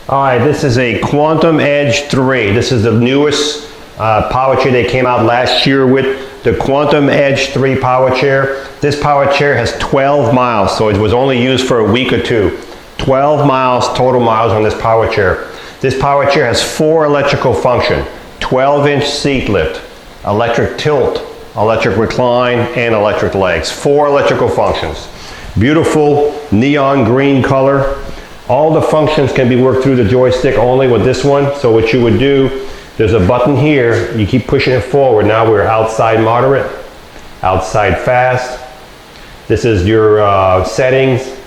All right, this is a Quantum Edge 3. This is the newest power chair they came out last year with, the Quantum Edge 3 power chair. This power chair has 12 miles, so it was only used for a week or two. 12 miles, total miles on this power chair. This power chair has 4 electrical functions: 12-inch seat lift, electric tilt, electric recline, and electric legs. 4 electrical functions. Beautiful neon green color. All the functions can be worked through the joystick only with this one. So what you would do, there's a button here, you keep pushing it forward. Now we're outside moderate, outside fast. This is your settings.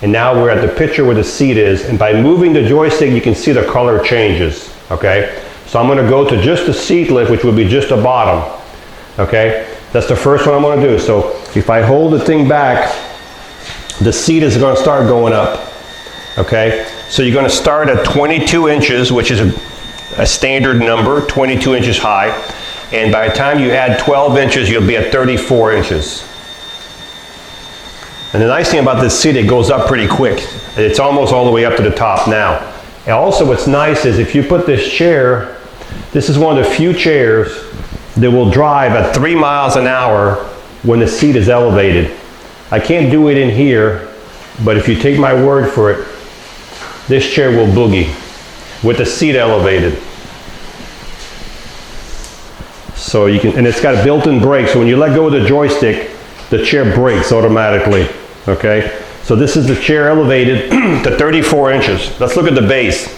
And now we're at the picture where the seat is. And by moving the joystick, you can see the color changes, okay? So I'm gonna go to just the seat lift, which would be just the bottom, okay? That's the first one I'm gonna do. So if I hold the thing back, the seat is gonna start going up. Okay, so you're going to start at 22 inches, which is a standard number, 22 inches high. And by the time you add 12 inches, you'll be at 34 inches. And the nice thing about this seat, it goes up pretty quick. It's almost all the way up to the top now. And also what's nice is if you put this chair, this is one of the few chairs that will drive at 3 miles an hour when the seat is elevated. I can't do it in here, but if you take my word for it, this chair will boogie with the seat elevated. So you can, and it's got a built-in brake, so when you let go of the joystick, the chair brakes automatically, okay? So this is the chair elevated to 34 inches. Let's look at the base.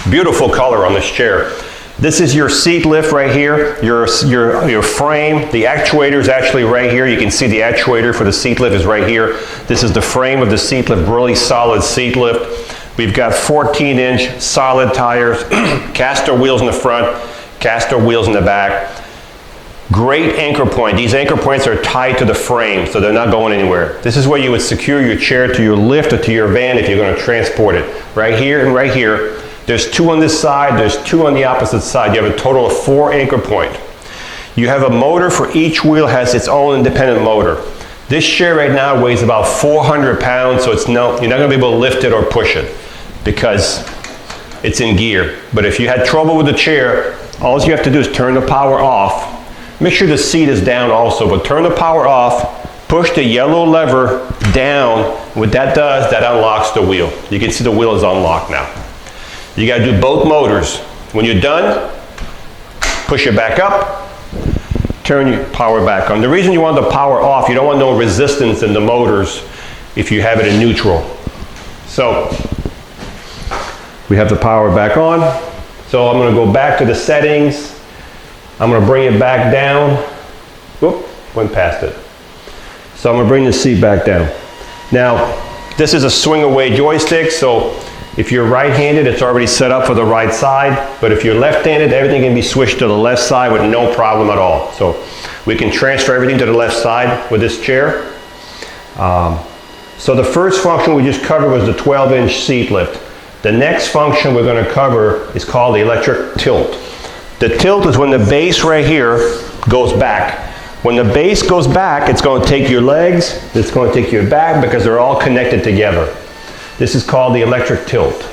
Beautiful color on this chair. This is your seat lift right here, your frame. The actuator is actually right here. You can see the actuator for the seat lift is right here. This is the frame of the seat lift, really solid seat lift. We've got 14-inch solid tires, caster wheels in the front, caster wheels in the back. Great anchor point. These anchor points are tied to the frame, so they're not going anywhere. This is where you would secure your chair to your lift or to your van if you're going to transport it. Right here and right here. There's 2 on this side, there's 2 on the opposite side. You have a total of 4 anchor points. You have a motor for each wheel, has its own independent motor. This chair right now weighs about 400 pounds, so you're not going to be able to lift it or push it because it's in gear. But if you had trouble with the chair, all you have to do is turn the power off. Make sure the seat is down also, but turn the power off, push the yellow lever down. What that does, that unlocks the wheel. You can see the wheel is unlocked now. You got to do both motors. When you're done, push it back up, turn your power back on. The reason you want the power off, you don't want no resistance in the motors if you have it in neutral. So we have the power back on. So I'm going to go back to the settings. I'm going to bring it back down. Whoop, went past it. So I'm going to bring the seat back down. Now, this is a swing away joystick, so if you're right-handed, it's already set up for the right side, but if you're left-handed, everything can be switched to the left side with no problem at all. So we can transfer everything to the left side with this chair. So the first function we just covered was the 12-inch seat lift. The next function we're going to cover is called the electric tilt. The tilt is when the base right here goes back. When the base goes back, it's going to take your legs, it's going to take your back because they're all connected together. This is called the electric tilt.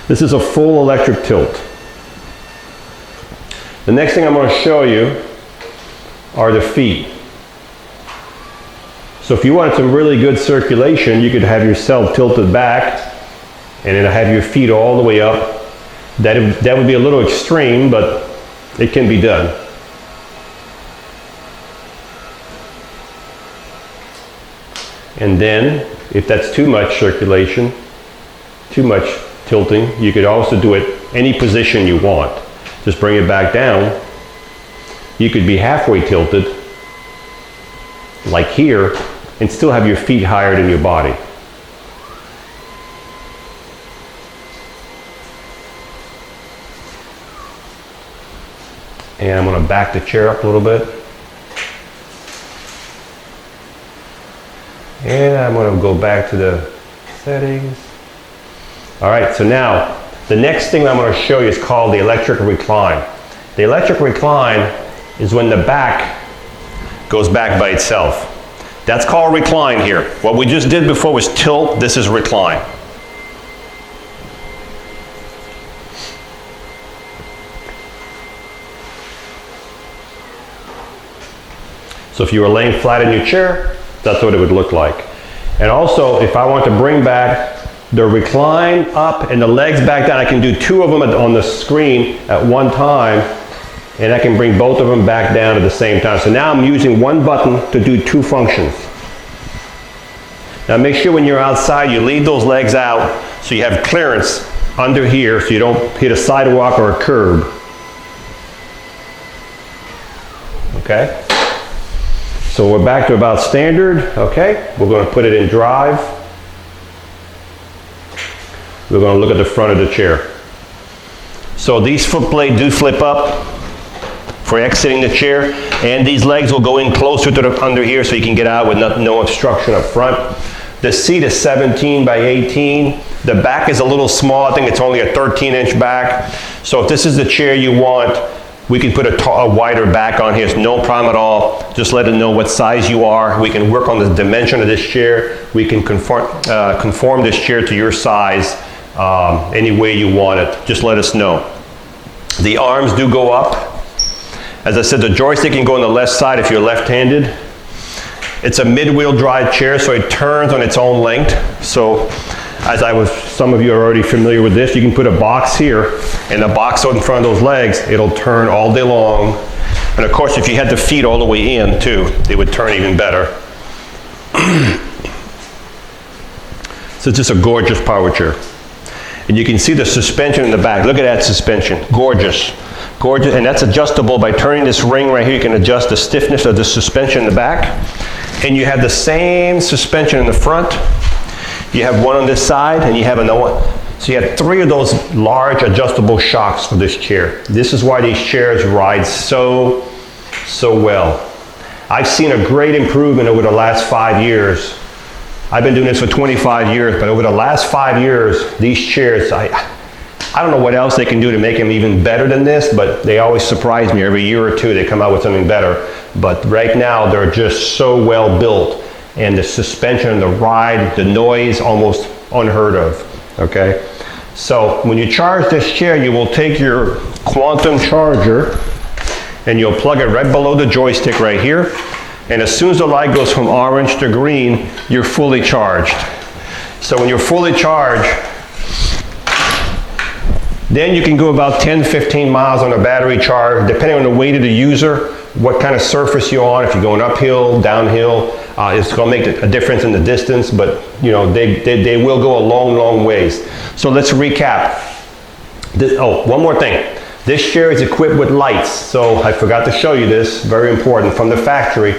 This is a full electric tilt. The next thing I'm going to show you are the feet. So if you wanted some really good circulation, you could have yourself tilted back and then have your feet all the way up. That would be a little extreme, but it can be done. And then, if that's too much circulation, too much tilting, you could also do it any position you want. Just bring it back down. You could be halfway tilted, like here, and still have your feet higher than your body. And I'm going to back the chair up a little bit. And I'm going to go back to the settings. All right, so now the next thing I'm going to show you is called the electric recline. The electric recline is when the back goes back by itself. That's called recline here. What we just did before was tilt, this is recline. So if you were laying flat in your chair, that's what it would look like. And also, if I want to bring back the recline up and the legs back down, I can do two of them on the screen at one time, and I can bring both of them back down at the same time. So now I'm using one button to do two functions. Now make sure when you're outside, you leave those legs out so you have clearance under here so you don't hit a sidewalk or a curb. Okay? So we're back to about standard, okay? We're going to put it in drive. We're going to look at the front of the chair. So these foot blades do flip up for exiting the chair, and these legs will go in closer to the under here so you can get out with no obstruction up front. The seat is 17 by 18. The back is a little small. I think it's only a 13-inch back. So if this is the chair you want, we can put a wider back on here. It's no problem at all. Just let it know what size you are. We can work on the dimension of this chair. We can conform this chair to your size any way you want it. Just let us know. The arms do go up. As I said, the joystick can go on the left side if you're left-handed. It's a mid-wheel drive chair, so it turns on its own length. So some of you are already familiar with this, you can put a box here, and the box in front of those legs, it'll turn all day long. And of course, if you had the feet all the way in too, they would turn even better. So it's just a gorgeous power chair. And you can see the suspension in the back. Look at that suspension, gorgeous. Gorgeous, and that's adjustable by turning this ring right here. You can adjust the stiffness of the suspension in the back. And you have the same suspension in the front. You have one on this side, and you have another one. So you have three of those large adjustable shocks for this chair. This is why these chairs ride so well. I've seen a great improvement over the last 5 years. I've been doing this for 25 years, but over the last 5 years, these chairs, I don't know what else they can do to make them even better than this, but they always surprise me. Every year or two, they come out with something better. But right now, they're just so well built. And the suspension, the ride, the noise, almost unheard of, okay? So when you charge this chair, you will take your quantum charger and you'll plug it right below the joystick right here. And as soon as the light goes from orange to green, you're fully charged. So when you're fully charged, then you can go about 10, 15 miles on a battery charge, depending on the weight of the user, what kind of surface you're on, if you're going uphill, downhill. It's going to make a difference in the distance, but you know they will go a long ways. So let's recap. One more thing. This chair is equipped with lights. So I forgot to show you this, very important, from the factory.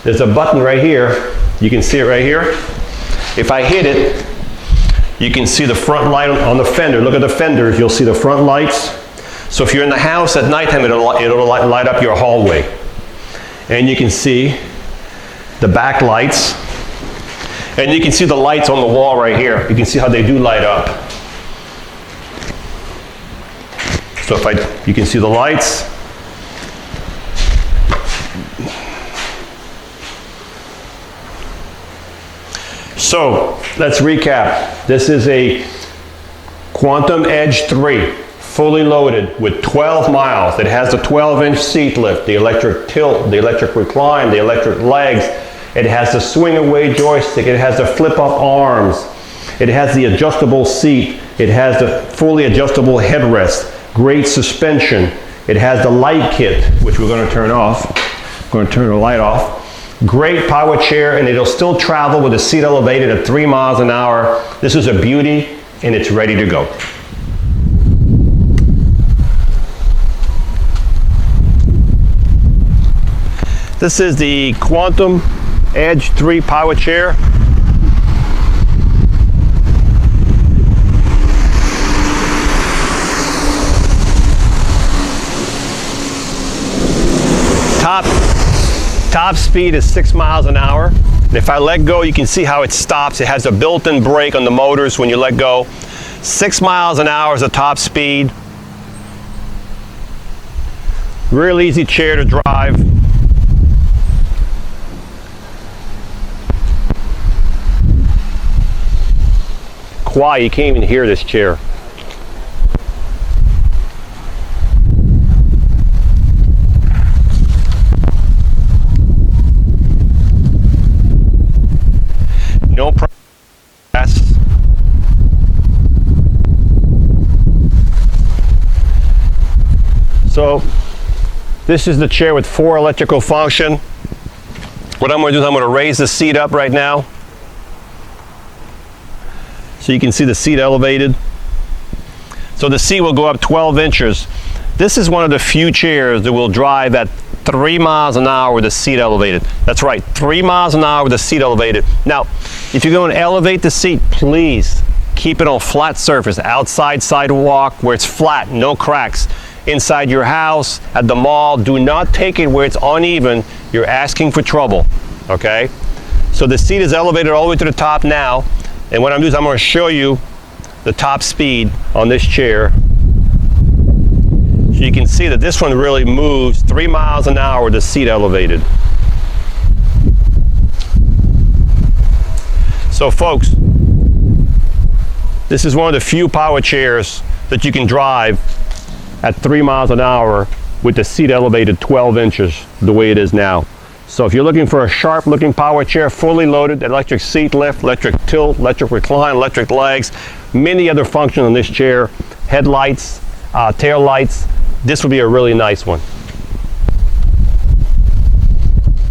There's a button right here. You can see it right here. If I hit it, you can see the front light on the fender. Look at the fenders, you'll see the front lights. So if you're in the house at nighttime, it'll light up your hallway. And you can see the back lights. And you can see the lights on the wall right here. You can see how they do light up. So you can see the lights. So let's recap. This is a Quantum Edge 3, fully loaded with 12 miles. It has the 12-inch seat lift, the electric tilt, the electric recline, the electric legs. It has the swing away joystick. It has the flip up arms. It has the adjustable seat. It has the fully adjustable headrest. Great suspension. It has the light kit, which we're going to turn off. We're going to turn the light off. Great power chair, and it'll still travel with the seat elevated at 3 miles an hour. This is a beauty, and it's ready to go. This is the Quantum Edge 3 power chair. Top speed is 6 miles an hour. And if I let go, you can see how it stops. It has a built-in brake on the motors when you let go. 6 miles an hour is the top speed. Real easy chair to drive. quiet. You can't even hear this chair. No problem. So this is the chair with 4 electrical function. What I'm going to do is I'm going to raise the seat up right now, so you can see the seat elevated. So the seat will go up 12 inches. This is one of the few chairs that will drive at 3 miles an hour with the seat elevated. That's right, 3 miles an hour with the seat elevated. Now, if you're going to elevate the seat, please keep it on flat surface, outside sidewalk where it's flat, no cracks. Inside your house, at the mall, do not take it where it's uneven. You're asking for trouble, okay? So the seat is elevated all the way to the top now, and what I'm doing is I'm going to show you the top speed on this chair. So you can see that this one really moves 3 miles an hour with the seat elevated. So folks, this is one of the few power chairs that you can drive at 3 miles an hour with the seat elevated 12 inches the way it is now. So if you're looking for a sharp looking power chair, fully loaded, electric seat lift, electric tilt, electric recline, electric legs, many other functions on this chair, headlights, tail lights, this would be a really nice one.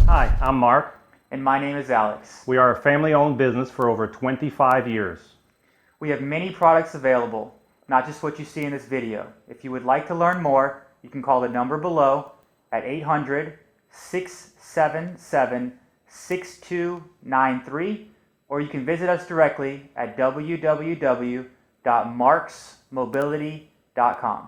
Hi, I'm Mark. And my name is Alex. We are a family-owned business for over 25 years. We have many products available, not just what you see in this video. If you would like to learn more, you can call the number below at 800-677-6293, or you can visit us directly at www.marksmobility.com.